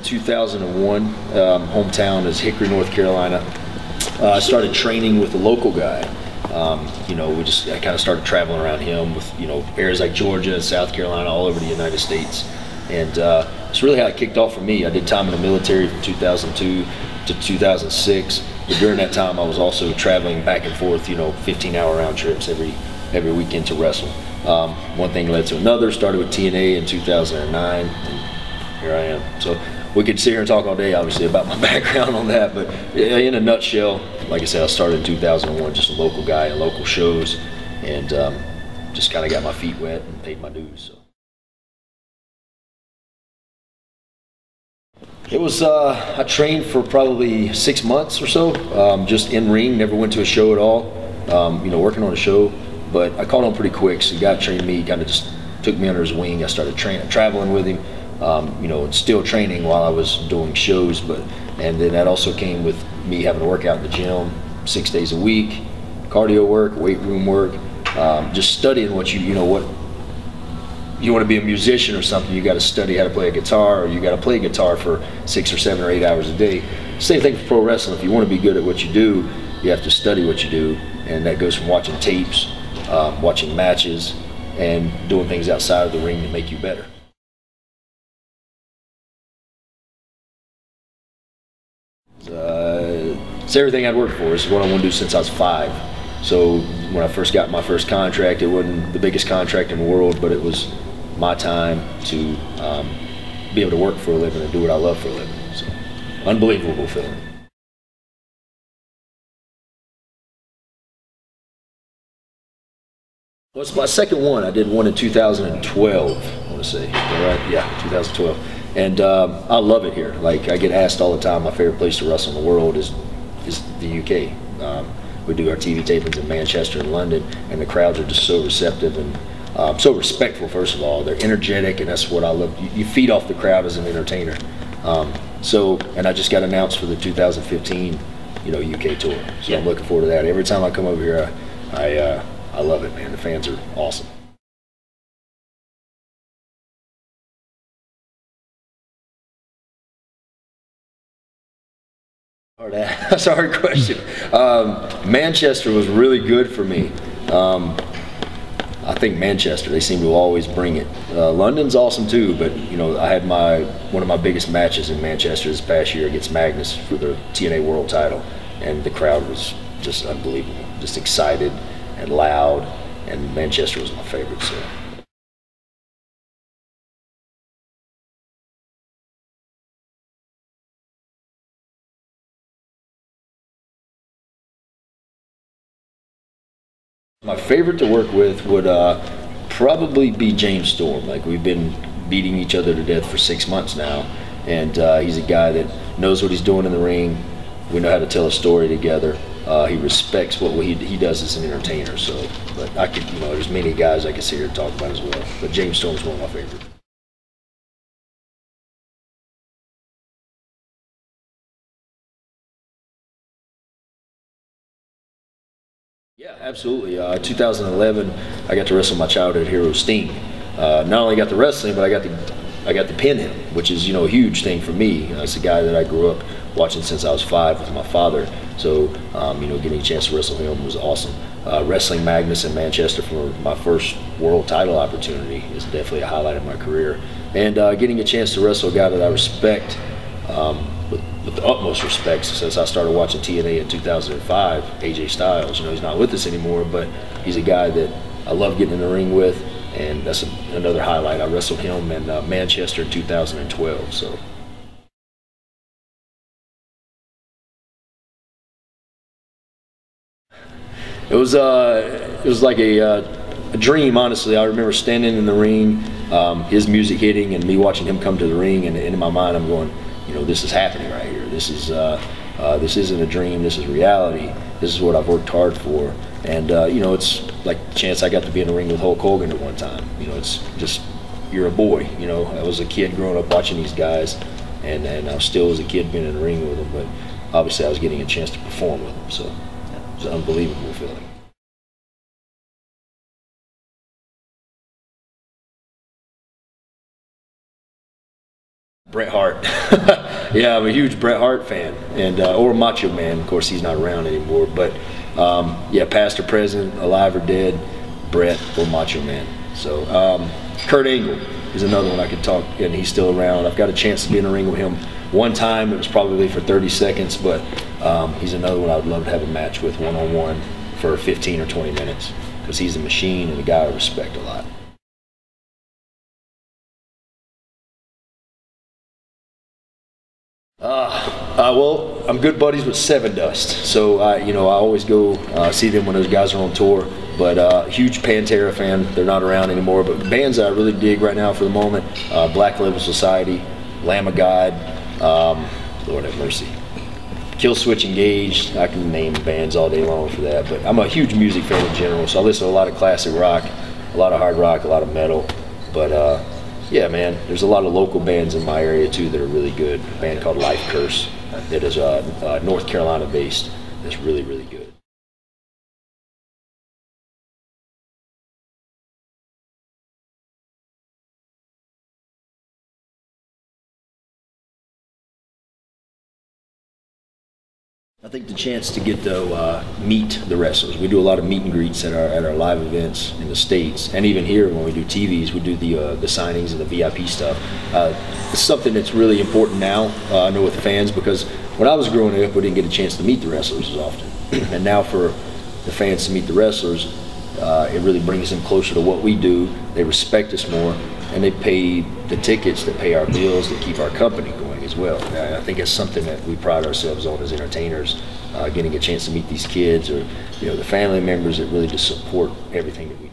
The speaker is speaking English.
2001. Hometown is Hickory, North Carolina. I started training with a local guy. You know, I kind of started traveling around him with, you know, areas like Georgia and South Carolina, all over the United States. And it's really how it kicked off for me. I did time in the military from 2002 to 2006. But during that time, I was also traveling back and forth, you know, 15-hour round trips every weekend to wrestle. One thing led to another. Started with TNA in 2009, and here I am. So we could sit here and talk all day, obviously, about my background on that. But in a nutshell, like I said, I started in 2001, just a local guy in local shows, and just kind of got my feet wet and paid my dues. So. It was, I trained for probably 6 months or so, just in ring, never went to a show at all, you know, working on a show, but I caught on pretty quick, so the guy trained me, kind of just took me under his wing. I started traveling with him, you know, still training while I was doing shows, and then that also came with me having to work out in the gym 6 days a week, cardio work, weight room work, just studying what you know, what you want to be a musician or something, you got to study how to play a guitar, or you got to play guitar for 6 or 7 or 8 hours a day. Same thing for pro wrestling. If you want to be good at what you do, you have to study what you do, and that goes from watching tapes, watching matches, and doing things outside of the ring to make you better. It's everything I'd worked for. It's what I want to do since I was 5. So when I first got my first contract, it wasn't the biggest contract in the world, but it was my time to be able to work for a living and do what I love for a living. So, unbelievable feeling. Well, it's my second one. I did one in 2012, I want to say. Is that right? Yeah, 2012. And I love it here. Like, I get asked all the time, my favorite place to wrestle in the world is the UK. We do our TV tapings in Manchester and London, and the crowds are just so receptive and so respectful, first of all. They're energetic, and that's what I love. You feed off the crowd as an entertainer. And I just got announced for the 2015, you know, UK tour. So yeah. I'm looking forward to that. Every time I come over here, I love it, man. The fans are awesome. That's a hard question. Manchester was really good for me. I think Manchester, they seem to always bring it. London's awesome too, but you know, I had one of my biggest matches in Manchester this past year against Magnus for the TNA World Title, and the crowd was just unbelievable, just excited and loud, and Manchester was my favorite. So. My favorite to work with would probably be James Storm. Like, we've been beating each other to death for 6 months now, and he's a guy that knows what he's doing in the ring. We know how to tell a story together. He respects what he does as an entertainer. So, but I could, you know, there's many guys I could sit here and talk about as well. But James Storm's one of my favorites. Yeah, absolutely. 2011, I got to wrestle my childhood hero Sting. Not only got the wrestling, but I got to pin him, which is, you know, a huge thing for me. It's a guy that I grew up watching since I was 5 with my father. So, you know, getting a chance to wrestle him was awesome. Wrestling Magnus in Manchester for my first world title opportunity is definitely a highlight of my career. And getting a chance to wrestle a guy that I respect with the utmost respect since I started watching TNA in 2005, AJ Styles. You know, he's not with us anymore, but he's a guy that I love getting in the ring with, and that's another highlight. I wrestled him in Manchester in 2012. So. It was like a dream, honestly. I remember standing in the ring, his music hitting, and me watching him come to the ring, and in my mind I'm going, you know, this is happening right here. This isn't a dream. This is reality. This is what I've worked hard for. And you know, it's like the chance I got to be in the ring with Hulk Hogan at one time. You know, it's just, you're a boy. You know, I was a kid growing up watching these guys, and I still as a kid being in the ring with them. But obviously, I was getting a chance to perform with them. So it was an unbelievable feeling. Bret Hart. Yeah, I'm a huge Bret Hart fan, and or Macho Man. Of course, he's not around anymore. But yeah, past or present, alive or dead, Bret or Macho Man. So Kurt Angle is another one I could talk, and he's still around. I've got a chance to be in a ring with him one time. It was probably for 30 seconds, but he's another one I would love to have a match with one-on-one for 15 or 20 minutes, because he's a machine and a guy I respect a lot. Well, I'm good buddies with Seven Dust, so you know, I always go see them when those guys are on tour. But huge Pantera fan. They're not around anymore. But bands that I really dig right now for the moment: Black Label Society, Lamb of God, Lord have mercy, Kill Switch Engaged. I can name bands all day long for that. But I'm a huge music fan in general, so I listen to a lot of classic rock, a lot of hard rock, a lot of metal. But yeah, man, there's a lot of local bands in my area too that are really good. A band called Life Curse that is North Carolina based. That's really, really good. I think the chance to get to meet the wrestlers. We do a lot of meet and greets at our live events in the States, and even here when we do TVs, we do the signings and the VIP stuff. It's something that's really important now, I know, with the fans, because when I was growing up, we didn't get a chance to meet the wrestlers as often. And now for the fans to meet the wrestlers, it really brings them closer to what we do. They respect us more, and they pay the tickets that pay our bills, that keep our company going as well. I think it's something that we pride ourselves on as entertainers, getting a chance to meet these kids, or you know, the family members that really just support everything that we do.